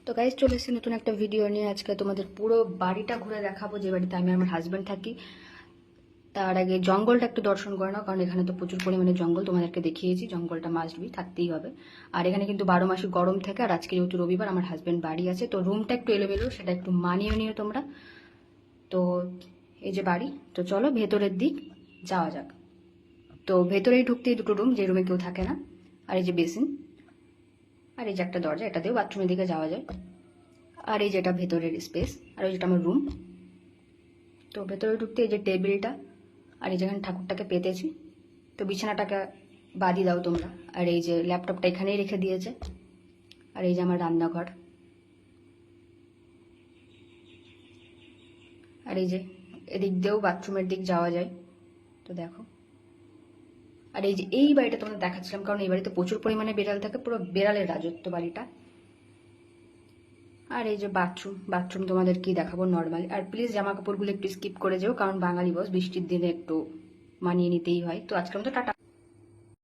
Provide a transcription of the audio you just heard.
তো গাইজ চলে এসেছি নতুন একটা ভিডিও নিয়ে। আজকে তোমাদের পুরো বাড়িটা ঘুরে দেখাবো, যে বাড়িতে আমি আর আমার হাজব্যান্ড থাকি। তার আগে জঙ্গলটা একটু দর্শন করে নাও, কারণ এখানে তো প্রচুর পরিমাণে জঙ্গল, তোমাদেরকে দেখিয়েছি। জঙ্গলটা মাস্ট বি থাকতেই হবে। আর এখানে কিন্তু 12 মাসই গরম থাকে। আর আজকে যেহেতু রবিবার, আমার হাজব্যান্ড বাড়ি আছে, তো রুমটা একটু এলোমেলো, সেটা একটু মানিয়ে নিও তোমরা। তো এই যে বাড়ি, তো চলো ভেতরের দিক যাওয়া যাক। তো ভেতরেই ঢুকতেই দুটো রুম, যে রুমে কেউ থাকে না। আর এই যে বেসিন, আর এই যে একটা দরজা, এটা দিয়েও বাথরুমের দিকে যাওয়া যায়। আর এই যেটা ভেতরের স্পেস, আর ওই যেটা আমার রুম। তো ভেতরে ঢুকতে এই যে টেবিলটা, আর এই যেখানে ঠাকুরটাকে পেতেছি, তো বিছানাটাকে বাদি দাও তোমরা। আর এই যে ল্যাপটপটা এখানেই রেখে দিয়েছে। আর এই যে আমার রান্নাঘর, আর এই যে এদিক দিয়েও বাথরুমের দিক যাওয়া যায়। তো দেখো, আর এই যে এই বাড়িটা তোমাদের দেখাচ্ছিলাম, কারণ এই বাড়িতে প্রচুর পরিমাণে বেড়াল থাকে, পুরো বেড়ালের রাজত্ব বাড়িটা। আর এই যে বাথরুম, বাথরুম তোমাদের কি দেখাবো নর্মালি। আর প্লিজ জামা কাপড়গুলো একটু স্কিপ করে যেও, কারণ বাঙালি বস, বৃষ্টির দিনে একটু মানিয়ে নিতেই হয়। তো আজকের মতো টাটা।